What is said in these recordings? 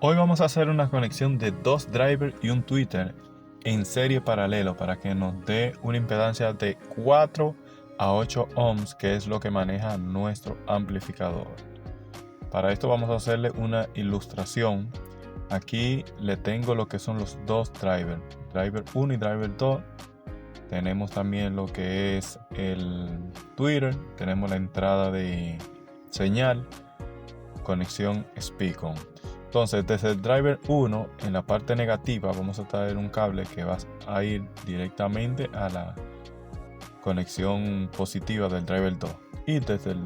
Hoy vamos a hacer una conexión de dos drivers y un tweeter en serie paralelo para que nos dé una impedancia de 4 a 8 ohms, que es lo que maneja nuestro amplificador. Para esto vamos a hacerle una ilustración. Aquí le tengo lo que son los dos drivers, driver 1 y driver 2. Tenemos también lo que es el tweeter, tenemos la entrada de señal, conexión Speakon. Entonces, desde el driver 1, en la parte negativa, vamos a traer un cable que va a ir directamente a la conexión positiva del driver 2. Y desde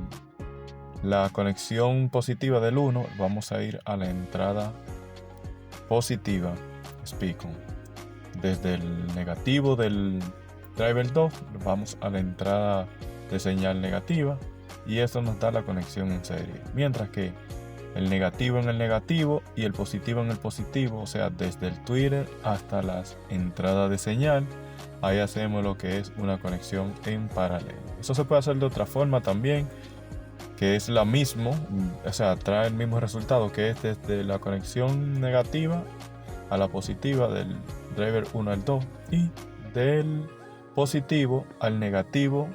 la conexión positiva del 1, vamos a ir a la entrada positiva Speakon. Desde el negativo del driver 2, vamos a la entrada de señal negativa. Y esto nos da la conexión en serie. Mientras que el negativo en el negativo y el positivo en el positivo, o sea, desde el tweeter hasta las entradas de señal, ahí hacemos lo que es una conexión en paralelo. Eso se puede hacer de otra forma también, que es la misma, o sea, trae el mismo resultado, que es desde la conexión negativa a la positiva del driver 1 al 2 y del positivo al negativo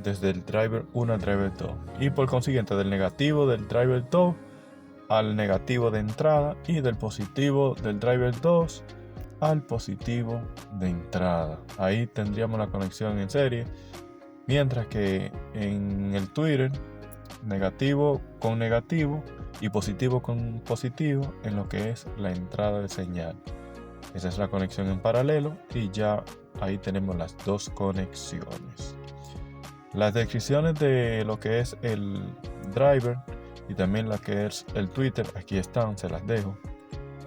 desde el driver 1 al driver 2 y por consiguiente del negativo del driver 2 al negativo de entrada y del positivo del driver 2 al positivo de entrada. Ahí tendríamos la conexión en serie, mientras que en el tweeter negativo con negativo y positivo con positivo en lo que es la entrada de señal. Esa es la conexión en paralelo y ya ahí tenemos las dos conexiones. Las descripciones de lo que es el driver y también la que es el tweeter, aquí están, se las dejo.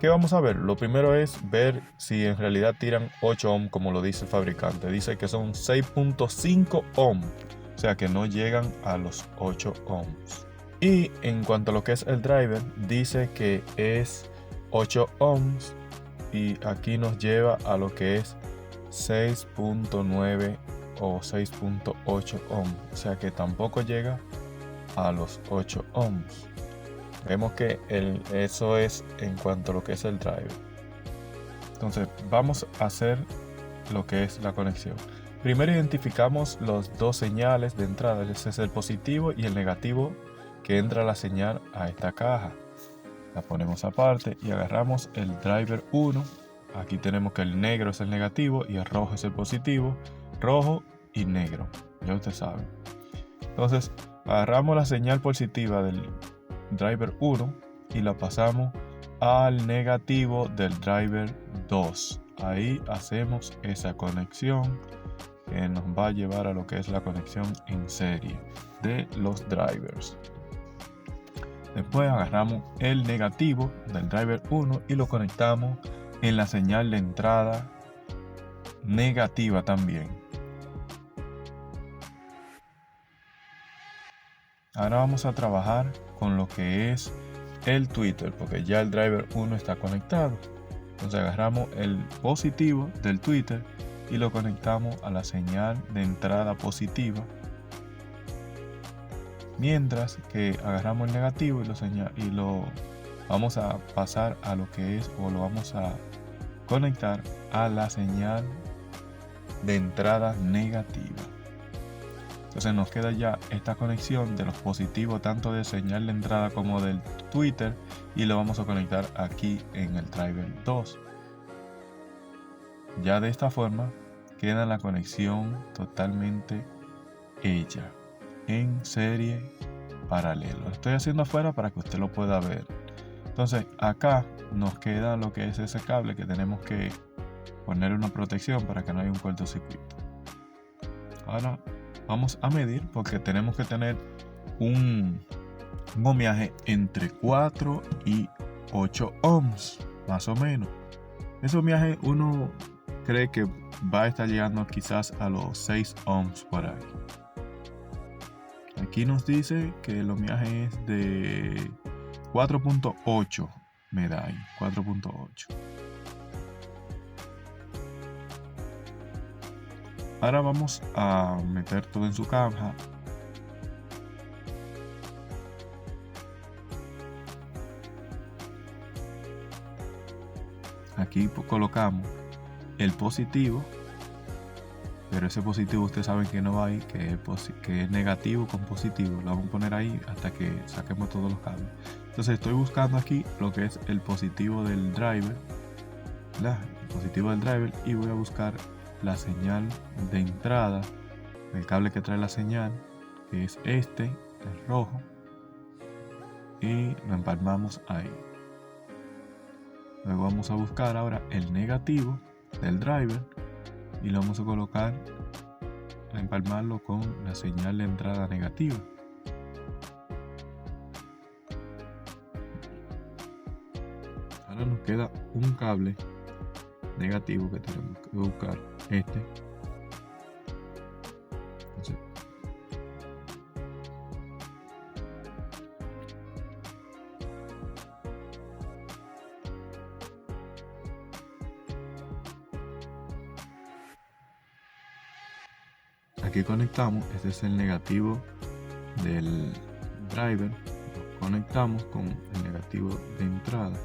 ¿Qué vamos a ver? Lo primero es ver si en realidad tiran 8 ohms como lo dice el fabricante. Dice que son 6.5 ohms, o sea que no llegan a los 8 ohms. Y en cuanto a lo que es el driver, dice que es 8 ohms y aquí nos lleva a lo que es 6.9 o 6.8 ohms, o sea que tampoco llega a los 8 ohms. Vemos que eso es en cuanto a lo que es el driver. Entonces vamos a hacer lo que es la conexión. Primero identificamos los dos señales de entrada, ese es el positivo y el negativo que entra la señal a esta caja. La ponemos aparte y agarramos el driver 1. Aquí tenemos que el negro es el negativo y el rojo es el positivo. Rojo y negro, ya usted sabe. Entonces agarramos la señal positiva del driver 1 y la pasamos al negativo del driver 2. Ahí hacemos esa conexión que nos va a llevar a lo que es la conexión en serie de los drivers. Después agarramos el negativo del driver 1 y lo conectamos en la señal de entrada negativa también. Ahora vamos a trabajar con lo que es el tweeter, porque ya el driver 1 está conectado. Entonces agarramos el positivo del tweeter y lo conectamos a la señal de entrada positiva. Mientras que agarramos el negativo y lo vamos a pasar a lo que es, o lo vamos a conectar a la señal de entrada negativa. Entonces nos queda ya esta conexión de los positivos tanto de señal de entrada como del tweeter y lo vamos a conectar aquí en el driver 2. Ya de esta forma queda la conexión totalmente hecha en serie paralelo. Lo estoy haciendo afuera para que usted lo pueda ver. Entonces acá nos queda lo que es ese cable que tenemos que poner una protección para que no haya un cortocircuito. Ahora vamos a medir porque tenemos que tener un ohmiaje entre 4 y 8 ohms, más o menos. Ese ohmiaje uno cree que va a estar llegando quizás a los 6 ohms por ahí. Aquí nos dice que el ohmiaje es de 4.8, me da ahí, 4.8. Ahora vamos a meter todo en su caja. aquí colocamos el positivo, pero ese positivo ustedes saben que no va ahí, que es negativo con positivo. Lo vamos a poner ahí hasta que saquemos todos los cables. Entonces estoy buscando aquí lo que es el positivo del driver, ¿verdad? El positivo del driver, y voy a buscar la señal de entrada, el cable que trae la señal, que es este, el rojo, y lo empalmamos ahí. Luego vamos a buscar ahora el negativo del driver y lo vamos a colocar, a empalmarlo con la señal de entrada negativa. Ahora nos queda un cable negativo que tenemos que buscar, este. Entonces, aquí conectamos, este es el negativo del driver, lo conectamos con el negativo de entrada.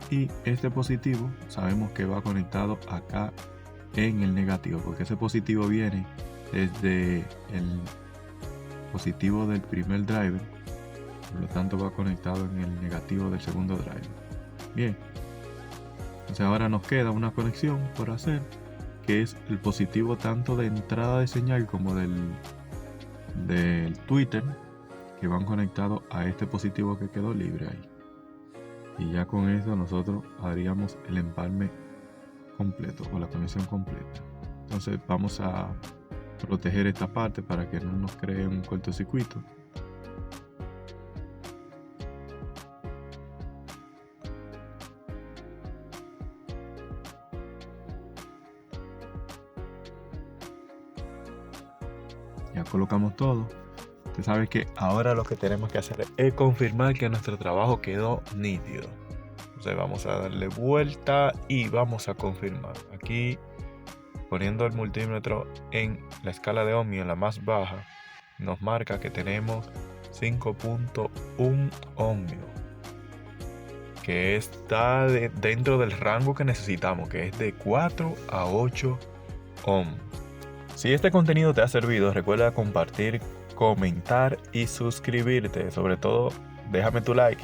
Y este positivo sabemos que va conectado acá en el negativo, porque ese positivo viene desde el positivo del primer driver, por lo tanto va conectado en el negativo del segundo driver. Bien, entonces ahora nos queda una conexión por hacer, que es el positivo tanto de entrada de señal como del Twitter, que van conectados a este positivo que quedó libre ahí. Y ya con eso nosotros haríamos el empalme completo o la conexión completa. Entonces vamos a proteger esta parte para que no nos cree un cortocircuito. Ya colocamos todo. Usted sabe que ahora lo que tenemos que hacer es confirmar que nuestro trabajo quedó nítido. Entonces vamos a darle vuelta y vamos a confirmar. Aquí, poniendo el multímetro en la escala de ohmio en la más baja, nos marca que tenemos 5.1 ohmio, que está dentro del rango que necesitamos, que es de 4 a 8 ohms. Si este contenido te ha servido, recuerda compartir, comentar y suscribirte. Sobre todo, déjame tu like.